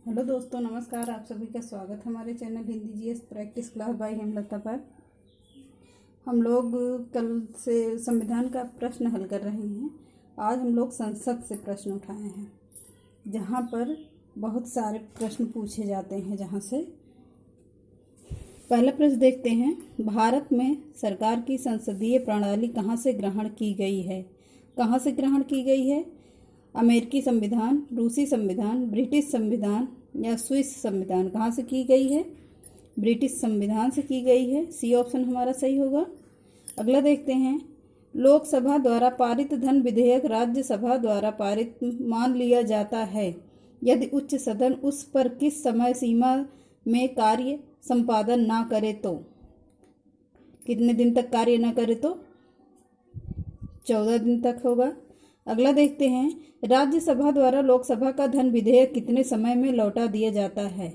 Hello दोस्तों, नमस्कार। आप सभी का स्वागत है हमारे channel Hindi GS practice class by Hemlata पर। हम लोग कल से संविधान का प्रश्न हल कर रहे हैं। आज हम लोग संसद से प्रश्न उठाए हैं, जहां पर बहुत सारे प्रश्न पूछे जाते हैं। जहां से पहला प्रश्न देखते हैं, भारत में सरकार की संसदीय प्रणाली कहां से ग्रहण की गई है? कहां से ग्रहण की गई है? अमेरिकी संविधान, रूसी संविधान, ब्रिटिश संविधान या स्विस संविधान? कहाँ से की गई है? ब्रिटिश संविधान से की गई है। सी ऑप्शन हमारा सही होगा। अगला देखते हैं, लोकसभा द्वारा पारित धन विधेयक राज्यसभा द्वारा पारित मान लिया जाता है यदि उच्च सदन उस पर किस समय सीमा में कार्य संपादन ना करे तो? कितने दिन तक कार्य ना करे तो? 14 दिन तक होगा। अगला देखते हैं, राज्यसभा द्वारा लोकसभा का धन विधेयक कितने समय में लौटा दिया जाता है?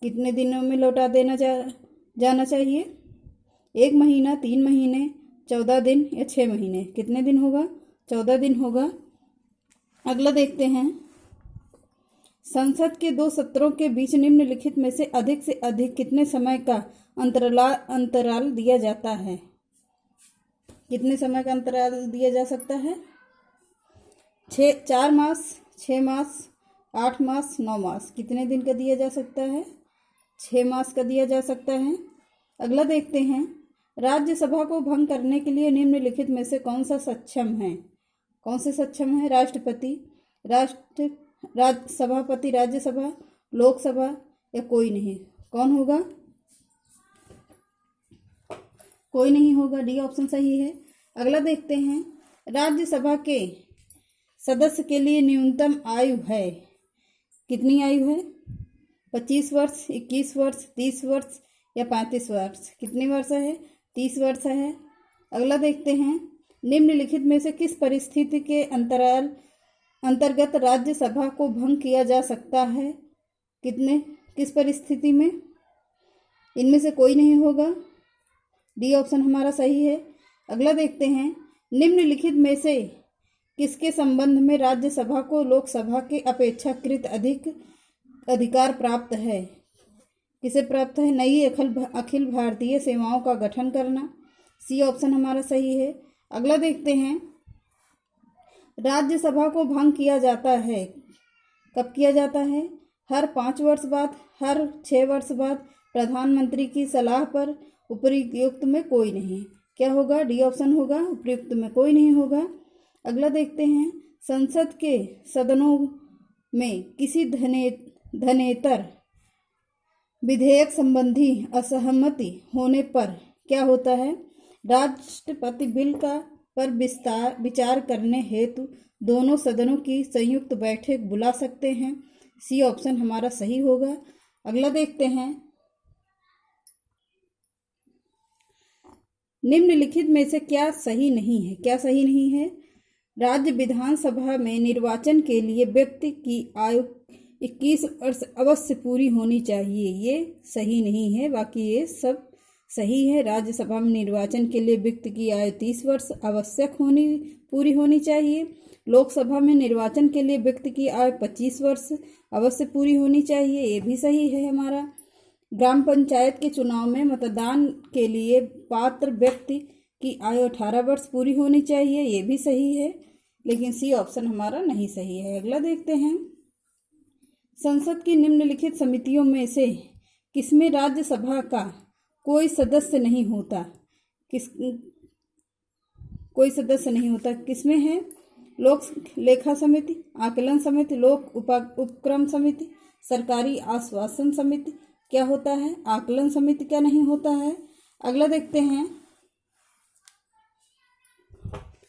कितने दिनों में लौटा देना जाना चाहिए? 1 महीना, 3 महीने, 14 दिन या 6 महीने? कितने दिन होगा? 14 दिन होगा। अगला देखते हैं, संसद के 2 सत्रों के बीच निम्नलिखित में से अधिक कितने समय का अंतराल दिया जाता है? कितने समय का अंतराल दिया जा सकता है? 4 मास, 6 मास, 8 मास, 9 मास? कितने दिन का दिया जा सकता है? 6 मास का दिया जा सकता है। अगला देखते हैं, राज्यसभा को भंग करने के लिए निम्नलिखित में से कौन सा सक्षम है? कौन से सक्षम है? राष्ट्रपति, सभापति राज्यसभा, लोकसभा या कोई नहीं? कौन होगा? कोई नहीं होगा। डी ऑप्शन सही है। अगला देखते हैं, राज्यसभा के सदस्य के लिए न्यूनतम आयु है? कितनी आयु है? 25 वर्ष, 21 वर्ष, 30 वर्ष या 35 वर्ष? कितने वर्ष है? 30 वर्ष है। अगला देखते हैं, निम्नलिखित में से किस परिस्थिति के अंतर्गत राज्यसभा को भंग किया जा सकता है? किस परिस्थिति में? इनमें से कोई नहीं होगा। डी ऑप्शन हमारा सही है। अगला देखते हैं, निम्नलिखित में से किसके संबंध में राज्यसभा को लोकसभा के अपेक्षाकृत अधिक अधिकार प्राप्त है? किसे प्राप्त है? नई अखिल भारतीय सेवाओं का गठन करना। सी ऑप्शन हमारा सही है। अगला देखते हैं, राज्यसभा को भंग किया जाता है, कब किया जाता है? हर 5 वर्ष बाद, हर 6 वर्ष बाद, प्रधानमंत्री की सलाह पर, उपयुक्त में कोई नहीं? क्या होगा? डी ऑप्शन होगा, उपयुक्त में कोई नहीं होगा। अगला देखते हैं, संसद के सदनों में किसी धनेतर विधेयक संबंधी असहमति होने पर क्या होता है? राष्ट्रपति बिल पर विचार करने हेतु दोनों सदनों की संयुक्त बैठक बुला सकते हैं। सी ऑप्शन हमारा सही होगा। अगला देखते हैं, निम्नलिखित में से क्या सही नहीं है? क्या सही नहीं है? राज्य विधानसभा में निर्वाचन के लिए व्यक्ति की आयु 21 वर्ष अवश्य पूरी होनी चाहिए। ये सही नहीं है, बाकी ये सब सही है। राज्यसभा में निर्वाचन के लिए व्यक्ति की आयु 30 वर्ष आवश्यक पूरी होनी चाहिए। लोकसभा में निर्वाचन के लिए व्यक्ति की आयु 25 वर्ष अवश्य पूरी होनी चाहिए। ये भी सही है हमारा। ग्राम पंचायत के चुनाव में मतदान के लिए पात्र व्यक्ति की आयु 18 वर्ष पूरी होनी चाहिए। ये भी सही है, लेकिन सी ऑप्शन हमारा नहीं सही है। अगला देखते हैं, संसद की निम्नलिखित समितियों में से किसमें राज्यसभा का कोई सदस्य नहीं होता? कोई सदस्य नहीं होता? किसमें है? लोक लेखा समिति, आकलन समिति, लोक उपक्रम समिति, सरकारी आश्वासन समिति? क्या होता है? आकलन समिति क्या नहीं होता है? अगला देखते हैं,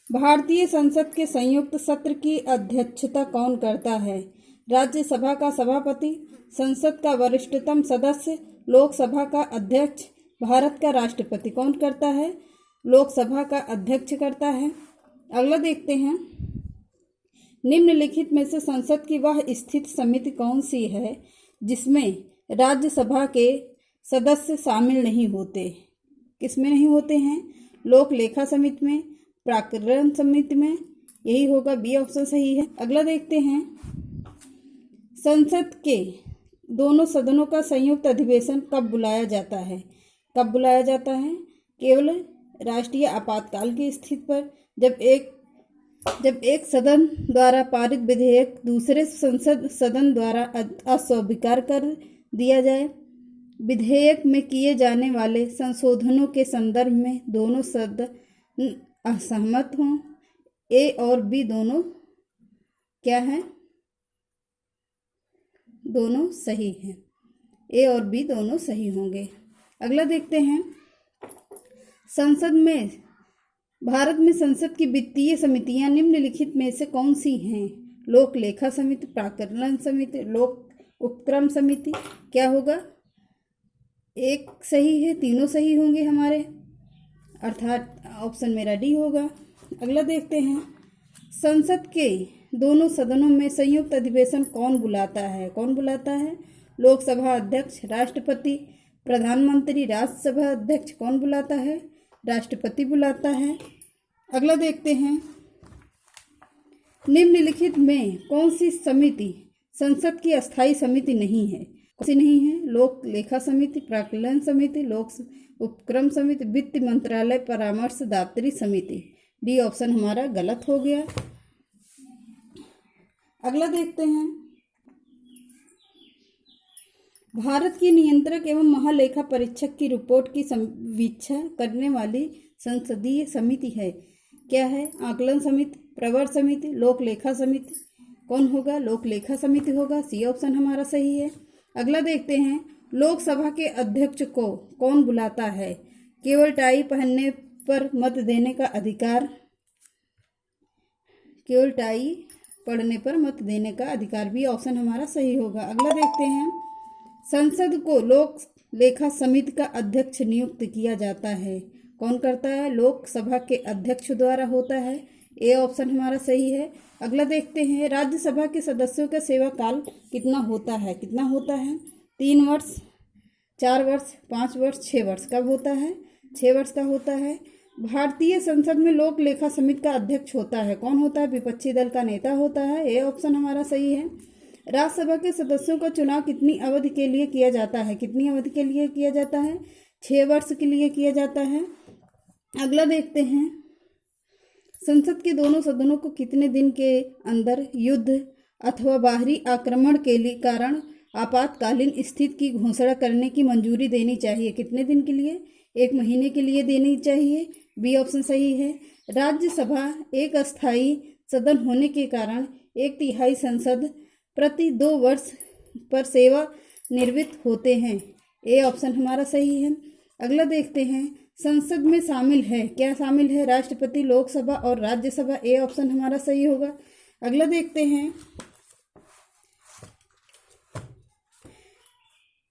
भारतीय संसद के संयुक्त सत्र की अध्यक्षता कौन करता है? राज्यसभा का सभापति, संसद का वरिष्ठतम सदस्य, लोकसभा का अध्यक्ष, भारत का राष्ट्रपति? कौन करता है? लोकसभा का अध्यक्ष करता है। अगला देखते हैं, निम्नलिखित में से संसद की वह स्थित समिति कौन सी है जिसमें राज्यसभा के सदस्य शामिल नहीं होते? किसमें नहीं होते हैं? लोक लेखा समिति में, प्राधिकरण समिति में? यही होगा। बी ऑप्शन सही है। अगला देखते हैं, संसद के दोनों सदनों का संयुक्त अधिवेशन कब बुलाया जाता है? कब बुलाया जाता है? केवल राष्ट्रीय आपातकाल की स्थिति पर, जब एक सदन द्वारा पारित विधेयक दूसरे संसद सदन द्वारा अस्वीकार कर दिया जाए, विधेयक में किए जाने वाले संशोधनों के संदर्भ में दोनों सदन असहमत हों, ए और बी दोनों क्या है? दोनों सही हैं। ए और बी दोनों सही होंगे। अगला देखते हैं, भारत में संसद की वित्तीय समितियां निम्नलिखित में से कौन सी हैं? लोक लेखा समिति, प्राक्कलन समिति, लोक उपक्रम समिति। क्या होगा? एक सही है, तीनों सही होंगे हमारे, अर्थात ऑप्शन मेरा डी होगा। अगला देखते हैं, संसद के दोनों सदनों में संयुक्त अधिवेशन कौन बुलाता है? कौन बुलाता है? लोकसभा अध्यक्ष, राष्ट्रपति, प्रधानमंत्री। राज्यसभा अध्यक्ष कौन बुलाता है? राष्ट्रपति बुलाता है। अगला देखते हैं, निम्नलिखित में कौन सी समिति संसद की अस्थायी समिति नहीं है? कौन सी नहीं है? लोक लेखा समिति, प्राक्कलन समिति, लोक उपक्रम समिति, वित्त मंत्रालय परामर्शदात्री समिति। डी ऑप्शन हमारा गलत हो गया। अगला देखते हैं, भारत की नियंत्रक एवं महालेखा परीक्षक की रिपोर्ट की समीक्षा करने वाली संसदीय समिति है। क्या है? आकलन समिति, प्रवर समिति, लोक लेखा समिति। कौन होगा? लोक लेखा समिति होगा। सी ऑप्शन हमारा सही है। अगला देखते हैं, लोकसभा के अध्यक्ष को कौन बुलाता है? केवल टाई पहनने पर मत देने का अधिकार, केवल टाई पढ़ने पर मत देने का अधिकार। भी ऑप्शन हमारा सही होगा। अगला देखते हैं, संसद को लोक लेखा समिति का अध्यक्ष नियुक्त किया जाता है। कौन करता है? लोकसभा के अध्यक्ष द्वारा होता है। ए ऑप्शन हमारा सही है। अगला देखते हैं, राज्यसभा के सदस्यों का सेवा काल कितना होता है? कितना होता है? 3 वर्ष, 4 वर्ष, 5 वर्ष, 6 वर्ष। कब होता है? 6 वर्ष का होता है। भारतीय संसद में लोक लेखा समिति का अध्यक्ष होता है। कौन होता है? विपक्षी दल का नेता होता है। ए ऑप्शन हमारा सही है। राज्यसभा के सदस्यों का चुनाव कितनी अवधि के लिए किया जाता है? कितनी अवधि के लिए किया जाता है? 6 वर्ष के लिए किया जाता है। अगला देखते हैं, संसद के दोनों सदनों को कितने दिन के अंदर युद्ध अथवा बाहरी आक्रमण के लिए कारण आपातकालीन स्थिति की घोषणा करने की मंजूरी देनी चाहिए? कितने दिन के लिए? 1 महीने के लिए देनी चाहिए। बी ऑप्शन सही है। राज्यसभा एक अस्थायी सदन होने के कारण 1/3 संसद प्रति 2 वर्ष पर सेवा निवृत्त होते हैं। ए ऑप्शन हमारा सही है। अगला देखते हैं, संसद में शामिल है, क्या शामिल है? राष्ट्रपति, लोकसभा और राज्यसभा। ए ऑप्शन हमारा सही होगा। अगला देखते हैं,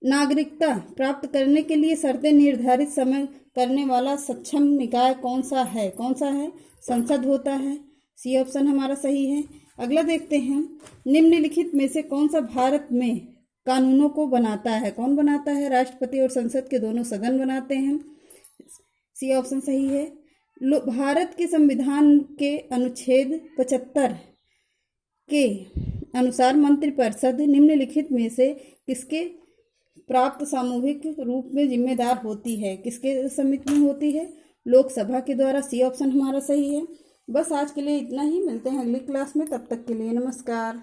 नागरिकता प्राप्त करने के लिए शर्तें निर्धारित समय करने वाला सक्षम निकाय कौन सा है? कौन सा है? संसद होता है। सी ऑप्शन हमारा सही है। अगला देखते हैं, निम्नलिखित में से कौन सा भारत में कानूनों को बनाता है? कौन बनाता है? राष्ट्रपति और संसद के दोनों सदन बनाते हैं। सी ऑप्शन सही है। भारत के संविधान के अनुच्छेद 75 के अनुसार मंत्रिपरिषद निम्नलिखित में से किसके प्राप्त सामूहिक रूप में जिम्मेदार होती है? किसके समिति में होती है? लोकसभा के द्वारा। सी ऑप्शन हमारा सही है। बस आज के लिए इतना ही, मिलते हैं अगली क्लास में, तब तक के लिए नमस्कार।